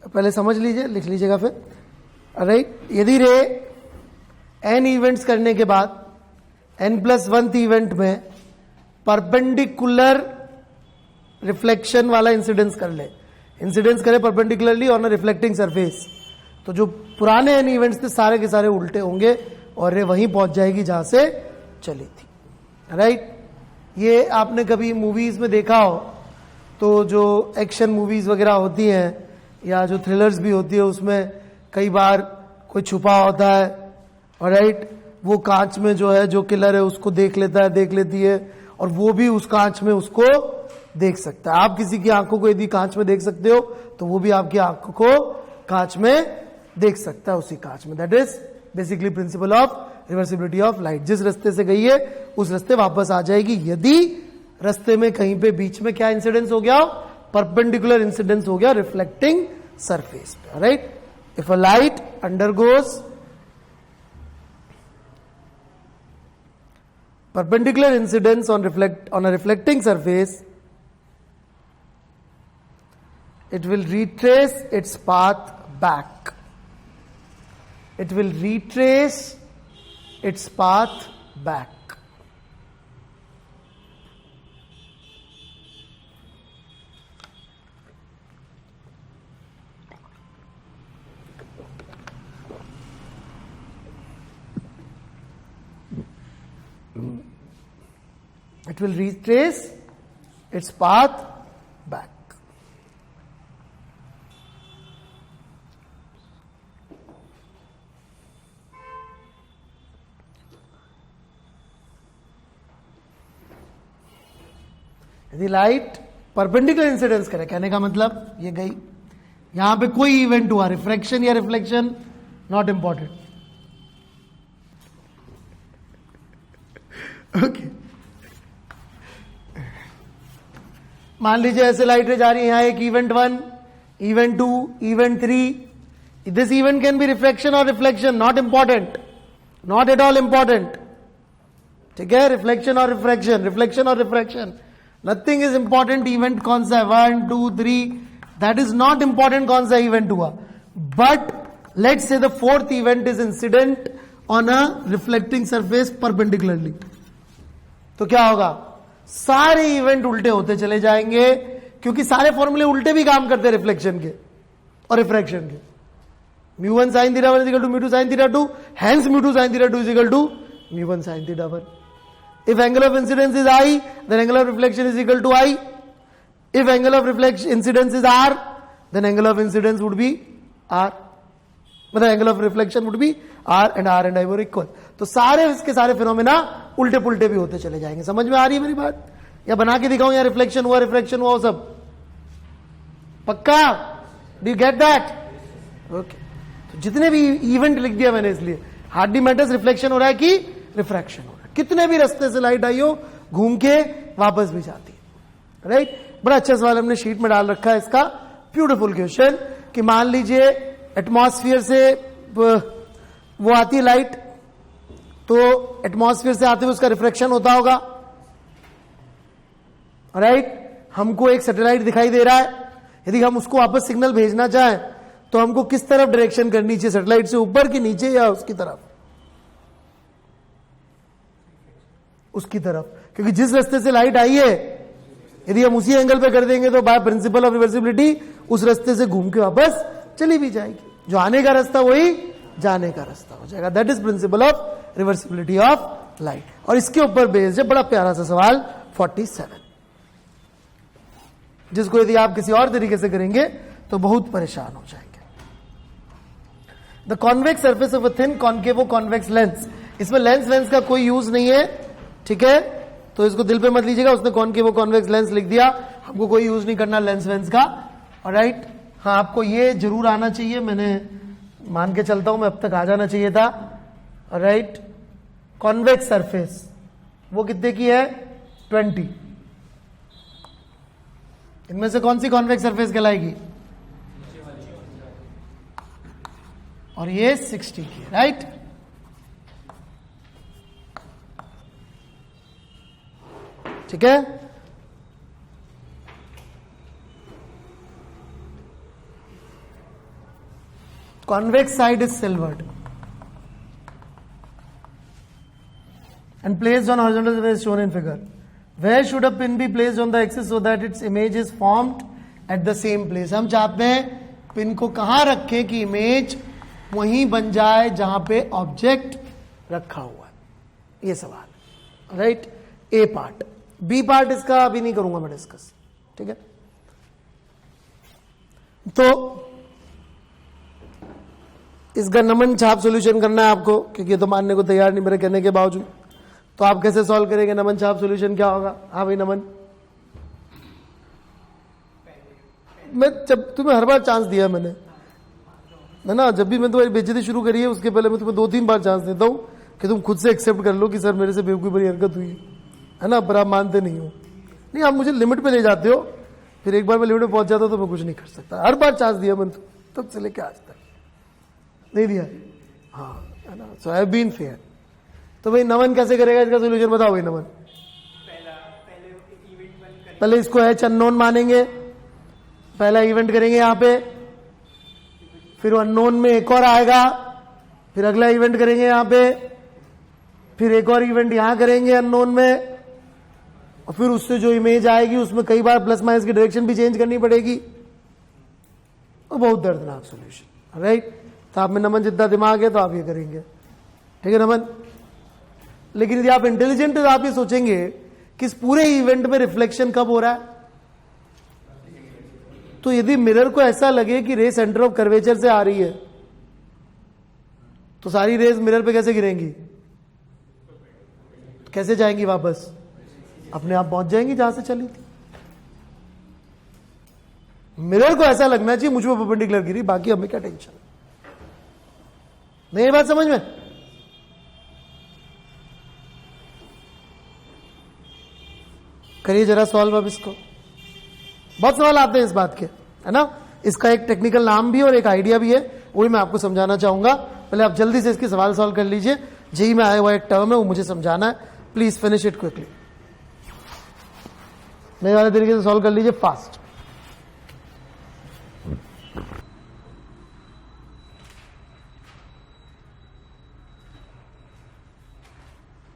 पहले समझ लीजिए, लिख लीजिएगा फिर। राइट, यदि रे n इवेंट्स करने के बाद n+1 इवेंट में परपेंडिकुलर रिफ्लेक्शन वाला इंसिडेंस कर ले, इंसिडेंस करे perpendicularly on a reflecting surface, तो जो पुराने n इवेंट्स थे सारे के सारे उल्टे होंगे और रे वहीं पहुंच जाएगी जहां से चली थी। राइट, ये आपने कभी मूवीज में देखा हो तो जो एक्शन मूवीज वगैरह होती हैं या जो थ्रिलर्स भी होती है उसमें कई बार कोई छुपा होता है और राइट, वो कांच में जो है जो किलर है उसको देख लेता है, देख लेती है और वो भी उस कांच में उसको देख सकता है। आप किसी की आंखों को यदि कांच में देख सकते हो तो वो भी आपकी आंखों को कांच में देख सकता है, उसी कांच में। That is basically principle of reversibility of light. जिस रास्ते से गई है उस रास्ते वापस आ जाएगी यदि रास्ते में कहीं पे बीच में क्या इंसिडेंस हो गया, परपेंडिकुलर इंसिडेंस हो गया रिफ्लेक्टिंग सरफेस पे। Right, if a light undergoes perpendicular incidence on a reflecting surface, it will retrace its path back. It will retrace its path back. It will retrace its path back. यदि light perpendicular incidence करे, कहने का मतलब ये गई, यहां पे कोई इवेंट हुआ, रिफ्रैक्शन या रिफ्लेक्शन, नॉट इंपॉर्टेंट। ओके, मान लीजिए ऐसे लाइट रे जा रही है, यहां एक event 1, event 2, event 3। This event can be reflection और reflection, not important, not at all important. ठीक है, रिफ्लेक्शन और रिफ्रैक्शन, रिफ्लेक्शन और refraction, nothing is important. Event कौन सा है, 1, 2, 3, दैट इज नॉट इंपॉर्टेंट कौन सा इवेंट हुआ। But let's say the fourth event is incident on a reflecting surface perpendicularly, तो क्या होगा, सारे इवेंट उल्टे होते चले जाएंगे क्योंकि सारे फॉर्मूले उल्टे भी काम करते हैं रिफ्लेक्शन के और रिफ्रैक्शन के। μ1 sin θ1 is equal to μ2 sin θ2, hence μ2 sin θ2 is equal to μ1 sin θ1. If angle of incidence is I, then angle of reflection is equal to I. If angle of reflection incidence is R, then angle of incidence would be R. मतलब angle of reflection would be R and I were equal. तो सारे इसके सारे phenomena उल्टे पुल्टे भी होते चले जाएंगे। समझ में आ रही है मेरी बात, या बना के दिखाऊं, या रिफ्लेक्शन हुआ, रिफ्रैक्शन हुआ, सब पक्का? Do you get that? Okay, तो जितने भी इवेंट लिख दिया मैंने, इसलिए हार्डली मैटर्स रिफ्लेक्शन हो रहा है कि रिफ्रैक्शन हो रहा है। कितने भी रास्ते से लाइट आई हो, घूम के वापस भी जाती है। राइट, बड़ा अच्छा सवाल हमने शीट में डाल रखा है इसका, ब्यूटीफुल क्वेश्चन, कि मान लीजिए एटमॉस्फेयर से वो आती है लाइट, तो एटमॉस्फेयर से आते हुए उसका रिफ्रैक्शन होता होगा। राइट, हमको एक सैटेलाइट दिखाई दे रहा है, यदि हम उसको वापस सिग्नल भेजना चाहें तो हमको किस तरफ डायरेक्शन करनी चाहिए, सैटेलाइट से ऊपर की नीचे या उसकी तरफ? उसकी तरफ, क्योंकि जिस रास्ते से लाइट आई है यदि हम उसी एंगल पे कर देंगे तो बाय प्रिंसिपल ऑफ रिवर्सिबिलिटी उस रास्ते से घूम के वापस चली भी जाएगी। जो आने का रास्ता वही जाने का रास्ता हो जाएगा। That is principle of reversibility of light. और इसके ऊपर बेस्ड है बड़ा प्यारा सा सवाल 47, जिसको यदि आप किसी और तरीके से करेंगे तो बहुत परेशान हो जाएंगे। The convex surface of a thin concavo convex lens, इसमें लेंस का कोई यूज नहीं है, ठीक है, तो इसको दिल पे मत लीजिएगा। उसने कॉन्केवो कॉन्वेक्स लेंस लिख दिया, हमको कोई यूज नहीं करना लेंस का। ऑलराइट, हाँ, आपको ये जरूर आना चाहिए, मैंने मान के चलता हूं, मैं अब तक आ जाना चाहिए था। ऑलराइट, कॉन्वेक्स सरफेस वो कितने की है, 20। इनमें से कौन सी कॉन्वेक्स सरफेस कहलाएगी, और ये 60 की, राइट। ठीक है, convex side is silvered and placed on horizontal surface as shown in figure. Where should a pin be placed on the axis so that its image is formed at the same place? हम चाहते हैं pin को कहां रखें कि image वहीं बन जाए जहां पे ऑब्जेक्ट रखा हुआ है. ये सवाल, राइट. ए पार्ट. बी पार्ट इसका अभी नहीं करूंगा मैं डिस्कस, ठीक है. तो इसका नमन छाप सॉल्यूशन करना है आपको, क्योंकि ये तो मानने को तैयार नहीं मेरे कहने के बावजूद. तो आप कैसे सॉल्व करेंगे? नमन छाप सॉल्यूशन क्या होगा? हाँ भाई नमन, मैं जब तुम्हें हर बार चांस दिया मैंने, है ना. जब भी मैं तुम्हारी बेइज्जती शुरू करी है उसके पहले मैं तुम्हें 2-3 बार चांस देता हूं कि तुम खुद से एक्सेप्ट कर लो कि सर मेरे से बेवकूफी भरी हरकत हुई है ना, पर आप मानते नहीं हो. नहीं, आप मुझे लिमिट पे ले जाते हो, फिर एक बार मैं लिमिट पे पहुंच जाता हूं तो मैं कुछ नहीं कर सकता. हर बार चांस दिया मैंने, तब से लेके आज तक नहीं दिया. हाँ, है ना. सो आई हैव बीन फेयर. तो भाई नमन कैसे करेगा? इसका सोल्यूशन बताओ भाई. नमन पहले इसको एच अननोन मानेंगे, पहला इवेंट करेंगे यहां पे, फिर अननोन में एक और आएगा, फिर अगला इवेंट करेंगे यहां पे, फिर एक और इवेंट यहां करेंगे अननोन में, और फिर उससे जो इमेज आएगी उसमें कई बार प्लस माइनस की डायरेक्शन भी चेंज करनी पड़ेगी. और बहुत दर्दनाक सॉल्यूशन, राइट. तो आप में नमन जितना दिमाग है तो आप ये करेंगे, ठीक है नमन. लेकिन यदि आप इंटेलिजेंट तो आप ये सोचेंगे कि इस पूरे इवेंट में रिफ्लेक्शन कब हो रहा है. तो यदि मिरर को ऐसा लगे कि रे सेंटर ऑफ कर्वेचर से आ रही है, तो सारी रेज मिरर पे कैसे गिरेंगी? कैसे जाएंगी वापस? अपने आप पहुंच जाएंगी जहां से चली थी. मिरर को ऐसा लगना चाहिए मुझ पर परपेंडिकुलर गिरी, बाकी हमें क्या टेंशन. नहीं, ये बात समझ में? करिए जरा सॉल्व अब इसको. बहुत सवाल आते हैं इस बात के, है ना. इसका एक टेक्निकल नाम भी और एक आइडिया भी है, वही मैं आपको समझाना चाहूंगा. पहले आप जल्दी से इसके सवाल सॉल्व कर लीजिए. जेई में आया हुआ एक टर्म है, वो मुझे समझाना है. Please finish it quickly. मेरे वाले तरीके से सॉल्व कर लीजिए फास्ट.